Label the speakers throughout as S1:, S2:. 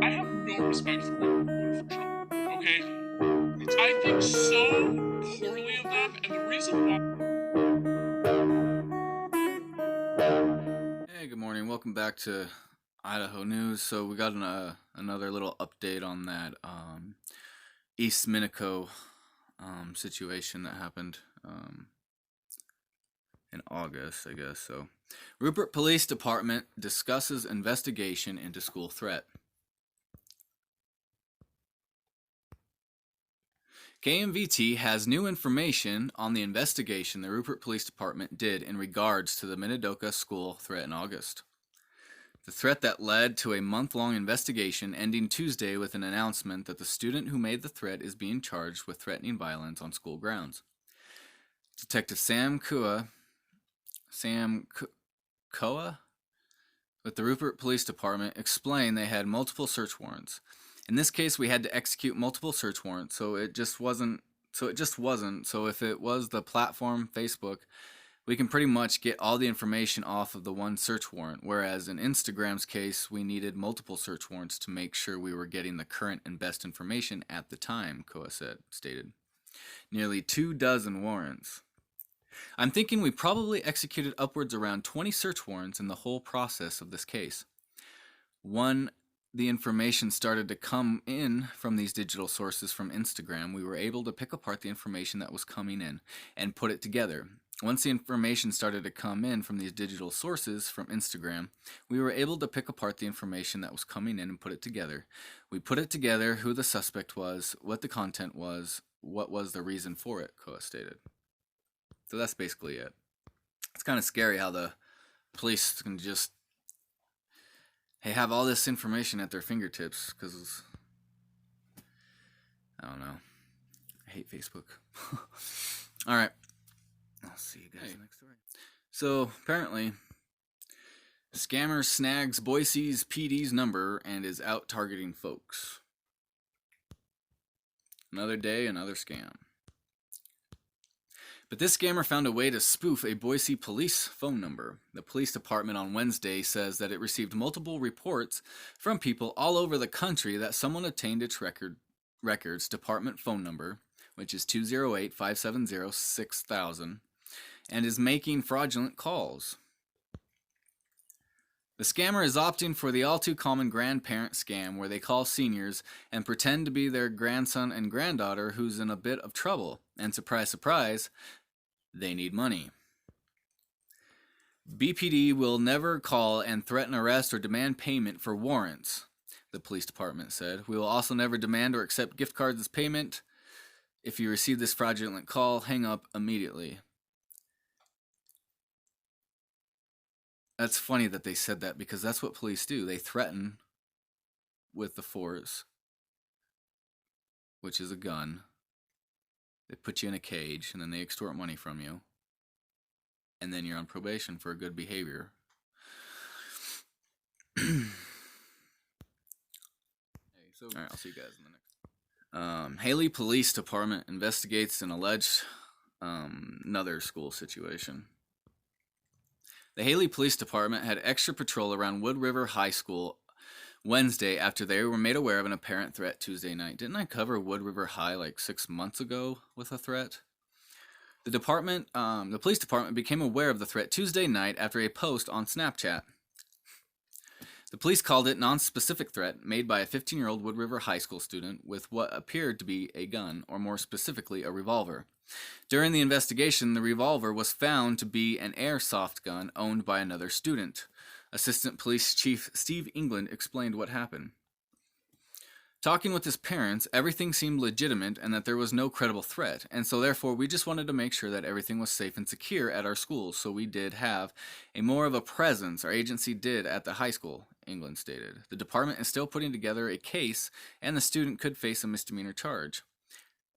S1: I have no respect for women for children. Okay, I think so poorly of them, and the reason why.
S2: Hey, good morning. Welcome back to Idaho News. So we got another little update on that East Minico situation that happened in August, I guess. So Rupert Police Department discusses investigation into school threat. KMVT has new information on the investigation the Rupert Police Department did in regards to the Minidoka school threat in August. The threat that led to a month-long investigation ending Tuesday with an announcement that the student who made the threat is being charged with threatening violence on school grounds. Detective Sam Koa with the Rupert Police Department explained they had multiple search warrants. In this case, we had to execute multiple search warrants, so it just wasn't. So if it was the platform, Facebook, we can pretty much get all the information off of the one search warrant, whereas in Instagram's case, we needed multiple search warrants to make sure we were getting the current and best information at the time, Koa stated. Nearly 24 warrants. I'm thinking we probably executed upwards around 20 search warrants in the whole process of this case. One, the information started to come in from these digital sources from Instagram, we were able to pick apart the information that was coming in and put it together. Once the information started to come in from these digital sources from Instagram, we were able to pick apart the information that was coming in and put it together. We put it together, who the suspect was, what the content was, what was the reason for it, Koa stated. So that's basically it. It's kind of scary how the police can just have all this information at their fingertips, because I don't know. I hate Facebook. All right. I'll see you guys next story. So apparently, scammer snags Boise's PD's number and is out targeting folks. Another day, another scam. But this scammer found a way to spoof a Boise police phone number. The police department on Wednesday says that it received multiple reports from people all over the country that someone obtained its records department phone number, which is 208-570-6000, and is making fraudulent calls. The scammer is opting for the all-too-common grandparent scam where they call seniors and pretend to be their grandson and granddaughter who's in a bit of trouble, and surprise, surprise, they need money. BPD will never call and threaten arrest or demand payment for warrants, the police department said. We will also never demand or accept gift cards as payment. If you receive this fraudulent call, hang up immediately. That's funny that they said that, because that's what police do. They threaten with the force, which is a gun. They put you in a cage, and then they extort money from you. And then you're on probation for good behavior. Alright, I'll see you guys in the next. Haley Police Department investigates an alleged another school situation. The Haley Police Department had extra patrol around Wood River High School Wednesday after they were made aware of an apparent threat Tuesday night. Didn't I cover Wood River High like 6 months ago with a threat? The police department became aware of the threat Tuesday night after a post on Snapchat. The police called it non-specific threat made by a 15-year-old Wood River High School student with what appeared to be a gun, or more specifically, a revolver. During the investigation, the revolver was found to be an airsoft gun owned by another student. Assistant Police Chief Steve England explained what happened. Talking with his parents, everything seemed legitimate and that there was no credible threat, and so therefore we just wanted to make sure that everything was safe and secure at our school, so we did have more of a presence, our agency did, at the high school, England stated. The department is still putting together a case, and the student could face a misdemeanor charge.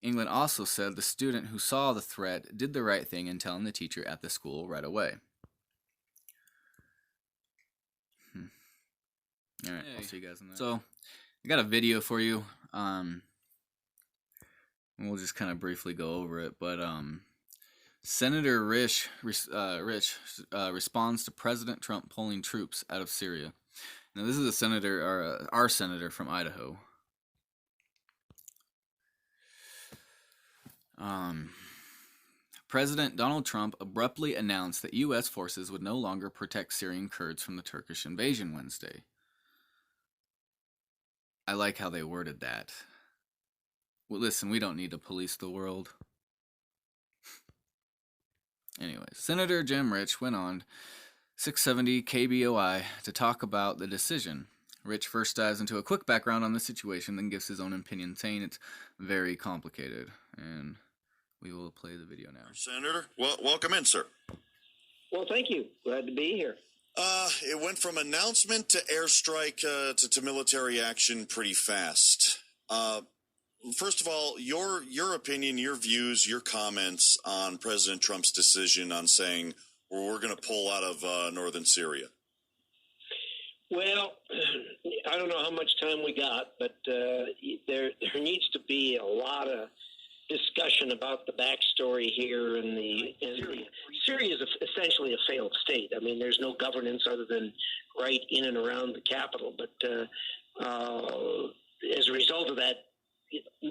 S2: England also said the student who saw the threat did the right thing in telling the teacher at the school right away. Alright, I'll see you guys in that. So, I got a video for you. We'll just kind of briefly go over it, but Senator Risch responds to President Trump pulling troops out of Syria. Now, this is a senator, or our senator from Idaho. President Donald Trump abruptly announced that U.S. forces would no longer protect Syrian Kurds from the Turkish invasion Wednesday. I like how they worded that. Well, listen, we don't need to police the world. Anyway, Senator Jim Risch went on 670 KBOI to talk about the decision. Risch first dives into a quick background on the situation, then gives his own opinion, saying it's very complicated. And we will play the video now.
S3: Senator, welcome in, sir.
S4: Well, thank you. Glad to be here.
S3: It went from announcement to airstrike to military action pretty fast. First of all, your opinion, your views, your comments on President Trump's decision on saying we're going to pull out of northern Syria.
S4: Well, I don't know how much time we got, but there needs to be a lot of discussion about the backstory here. Syria is essentially a failed state. I mean, there's no governance other than right in and around the capital. But as a result of that,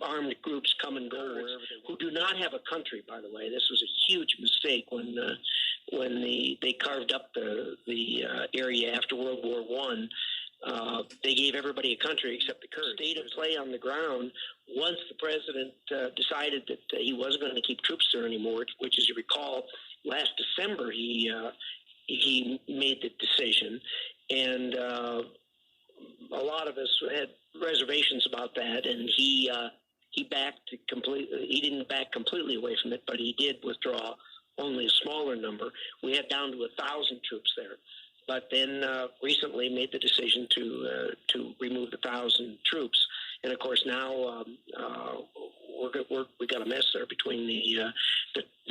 S4: armed groups come and go who do not have a country. By the way, this was a huge mistake when they carved up the area after World War One. They gave everybody a country except the Kurds. State of play on the ground. Once the president decided that he wasn't going to keep troops there anymore, which, as you recall, last December he made the decision, and a lot of us had reservations about that, and he backed completely. He didn't back completely away from it, but he did withdraw only a smaller number. We had down to 1,000 troops there. But then recently made the decision to remove the 1,000 troops, and of course now we got a mess there between the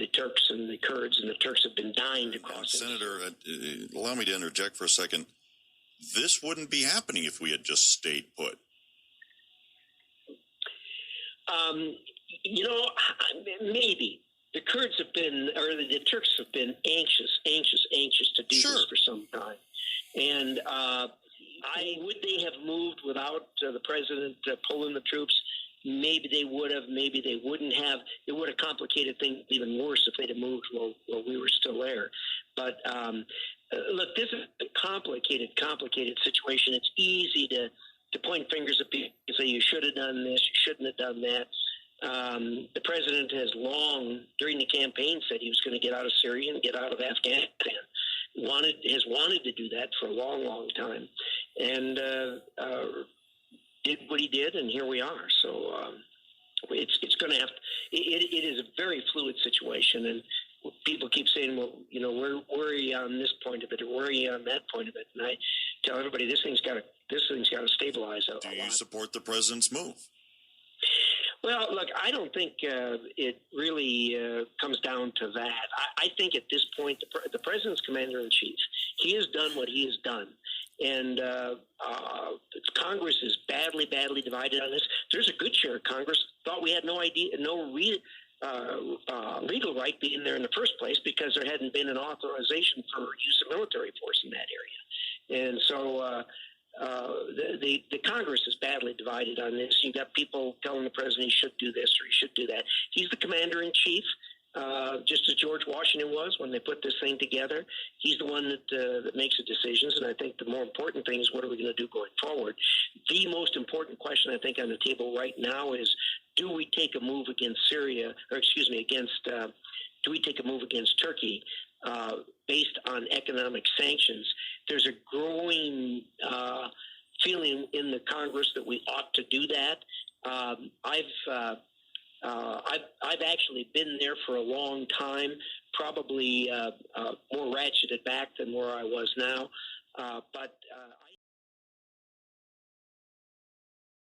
S4: Turks and the Kurds, and the Turks have been dying to cross.
S3: Senator, allow me to interject for a second. This wouldn't be happening if we had just stayed put.
S4: Maybe. The Kurds have been, or the Turks have been anxious to do this for some time. And would they have moved without the president pulling the troops? Maybe they would have, maybe they wouldn't have. It would have complicated things even worse if they'd have moved while we were still there. But look, this is a complicated situation. It's easy to point fingers at people and say you should have done this, you shouldn't have done that. The president has long, during the campaign, said he was going to get out of Syria and get out of Afghanistan. Has wanted to do that for a long time, and did what he did, and here we are. So it's going to have. It is a very fluid situation, and people keep saying, "Well, where are you on this point of it, or where are you on that point of it?" And I tell everybody, this thing's got to stabilize.
S3: Do you support the president's move?
S4: Well, look, I don't think it really comes down to that. I think at this point, the president's commander-in-chief, he has done what he has done. And Congress is badly divided on this. There's a good share of Congress thought we had no legal right being there in the first place because there hadn't been an authorization for use of military force in that area. And so the Congress is badly divided on this. You've got people telling the president he should do this or he should do that. He's the commander-in-chief, just as George Washington was when they put this thing together. He's the one that makes the decisions, and I think the more important thing is what are we going to do going forward. The most important question, I think, on the table right now is, do we take a move against do we take a move against Turkey based on economic sanctions? There's a growing feeling in the Congress that we ought to do that. I've actually been there for a long time, probably more ratcheted back than where I was now. But I